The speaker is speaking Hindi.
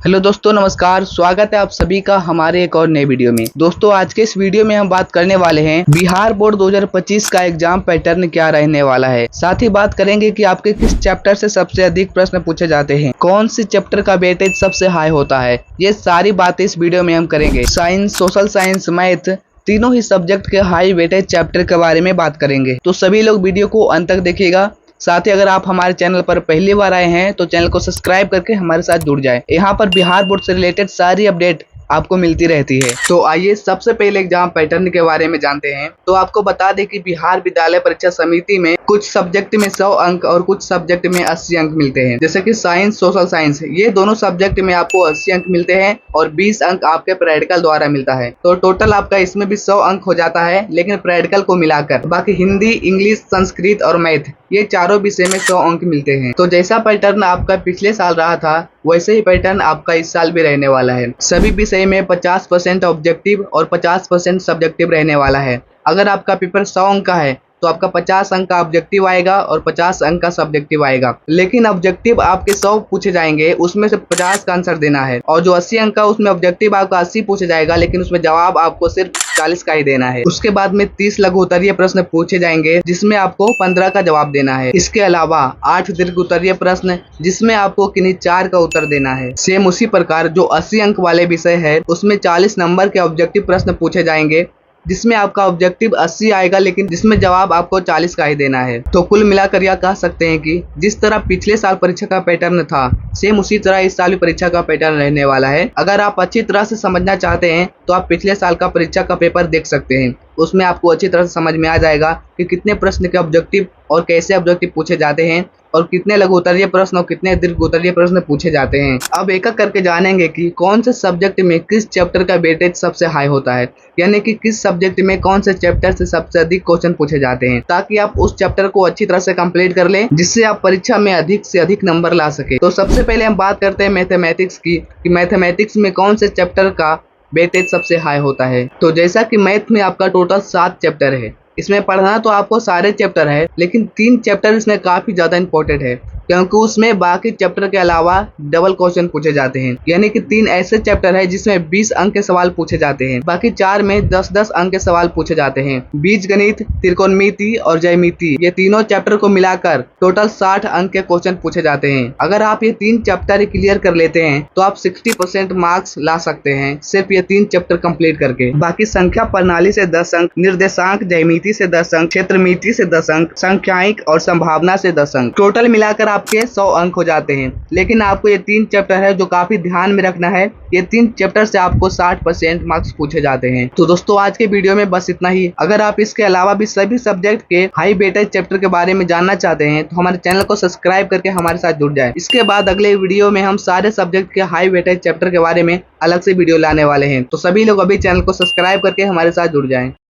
हेलो दोस्तों, नमस्कार। स्वागत है आप सभी का हमारे एक और नए वीडियो में। दोस्तों, आज के इस वीडियो में हम बात करने वाले हैं बिहार बोर्ड 2025 का एग्जाम पैटर्न क्या रहने वाला है। साथ ही बात करेंगे कि आपके किस चैप्टर से सबसे अधिक प्रश्न पूछे जाते हैं, कौन सी चैप्टर का वेटेज सबसे हाई होता है। ये सारी बातें इस वीडियो में हम करेंगे। साइंस, सोशल साइंस, मैथ, तीनों ही सब्जेक्ट के हाई वेटेज चैप्टर के बारे में बात करेंगे। तो सभी लोग वीडियो को अंत तक देखिएगा। साथ ही अगर आप हमारे चैनल पर पहली बार आए हैं तो चैनल को सब्सक्राइब करके हमारे साथ जुड़ जाएं। यहाँ पर बिहार बोर्ड से रिलेटेड सारी अपडेट आपको मिलती रहती है। तो आइए सबसे पहले एग्जाम पैटर्न के बारे में जानते हैं। तो आपको बता दें कि बिहार विद्यालय परीक्षा समिति में कुछ सब्जेक्ट में 100 अंक और कुछ सब्जेक्ट में 80 अंक मिलते हैं। जैसे कि साइंस, सोशल साइंस, ये दोनों सब्जेक्ट में आपको 80 अंक मिलते हैं और 20 अंक आपके प्रैक्टिकल द्वारा मिलता है। तो टोटल आपका इसमें भी 100 अंक हो जाता है, लेकिन प्रैक्टिकल को मिलाकर। बाकी हिंदी, इंग्लिश, संस्कृत और मैथ, ये चारों विषय में 100 अंक मिलते हैं। तो जैसा पैटर्न आपका पिछले साल रहा था वैसे ही पैटर्न आपका इस साल भी रहने वाला है। सभी विषय में 50% ऑब्जेक्टिव और 50% सब्जेक्टिव रहने वाला है। अगर आपका पेपर 100 अंक का है तो आपका 50 अंक का ऑब्जेक्टिव आएगा और 50 अंक का सब्जेक्टिव आएगा। लेकिन ऑब्जेक्टिव आपके 100 पूछे जाएंगे, उसमें से 50 का आंसर देना है। और जो 80 अंक का, उसमें ऑब्जेक्टिव आपका 80 पूछे जाएगा, लेकिन उसमें जवाब आपको सिर्फ 40 का ही देना है। उसके बाद में 30 लघु उत्तरीय प्रश्न पूछे जाएंगे, जिसमें आपको 15 का जवाब देना है। इसके अलावा 8 दीर्घ उत्तरीय प्रश्न, जिसमें आपको किन्हीं 4 का उत्तर देना है। सेम उसी प्रकार जो 80 अंक वाले विषय है, उसमें 40 नंबर के ऑब्जेक्टिव प्रश्न पूछे जाएंगे, जिसमें आपका ऑब्जेक्टिव 80 आएगा, लेकिन जिसमें जवाब आपको 40 का ही देना है। तो कुल मिलाकर यह कह सकते हैं कि जिस तरह पिछले साल परीक्षा का पैटर्न था, सेम उसी तरह इस साल भी परीक्षा का पैटर्न रहने वाला है। अगर आप अच्छी तरह से समझना चाहते हैं तो आप पिछले साल का परीक्षा का पेपर देख सकते हैं। उसमें आपको अच्छी तरह से समझ में आ जाएगा कि कितने प्रश्न के ऑब्जेक्टिव और कैसे ऑब्जेक्टिव पूछे जाते हैं, और कितने लघु उत्तरीय प्रश्न और कितने दीर्घ उत्तरीय प्रश्न पूछे जाते हैं। अब एक एक करके जानेंगे कि कौन से सब्जेक्ट में किस चैप्टर का वेटेज सबसे हाई होता है, यानी कि किस सब्जेक्ट में कौन से चैप्टर से सबसे अधिक क्वेश्चन पूछे जाते हैं, ताकि आप उस चैप्टर को अच्छी तरह से कंप्लीट कर लें, जिससे आप परीक्षा में अधिक से अधिक नंबर ला सके। तो सबसे पहले हम बात करते हैं मैथमेटिक्स की, कि मैथमेटिक्स में कौन से चैप्टर का वेटेज सबसे हाई होता है। तो जैसा कि मैथ में आपका टोटल 7 चैप्टर है, इसमें पढ़ना तो आपको सारे चैप्टर है, लेकिन 3 चैप्टर इसमें काफी ज्यादा इंपॉर्टेंट है, क्योंकि उसमें बाकी चैप्टर के अलावा डबल क्वेश्चन पूछे जाते हैं। यानी कि 3 ऐसे चैप्टर है जिसमें 20 अंक के सवाल पूछे जाते हैं, बाकी 4 में 10-10 अंक के सवाल पूछे जाते हैं। बीजगणित, त्रिकोणमिति और ज्यामिति, ये तीनों चैप्टर को मिलाकर टोटल 60 अंक के क्वेश्चन पूछे जाते हैं। अगर आप ये 3 चैप्टर क्लियर कर लेते हैं तो आप 60% मार्क्स ला सकते हैं, सिर्फ ये 3 चैप्टर कंप्लीट करके। बाकी संख्या प्रणाली से 10 अंक, निर्देशांक, ज्यामिति से 10 अंक, क्षेत्रमिति से 10 अंक, संख्याइक और संभावना से 10 अंक, टोटल मिलाकर आपके 100 अंक हो जाते हैं। लेकिन आपको ये 3 चैप्टर है जो काफी ध्यान में रखना है। ये 3 चैप्टर से आपको 60% मार्क्स पूछे जाते हैं। तो दोस्तों, आज के वीडियो में बस इतना ही। अगर आप इसके अलावा भी सभी सब्जेक्ट के हाई वेटेज चैप्टर के बारे में जानना चाहते हैं तो हमारे चैनल को सब्सक्राइब करके हमारे साथ जुड़ जाए। इसके बाद अगले वीडियो में हम सारे सब्जेक्ट के हाई वेटेज चैप्टर के बारे में अलग से वीडियो लाने वाले हैं। तो सभी लोग अभी चैनल को सब्सक्राइब करके हमारे साथ जुड़ जाएं।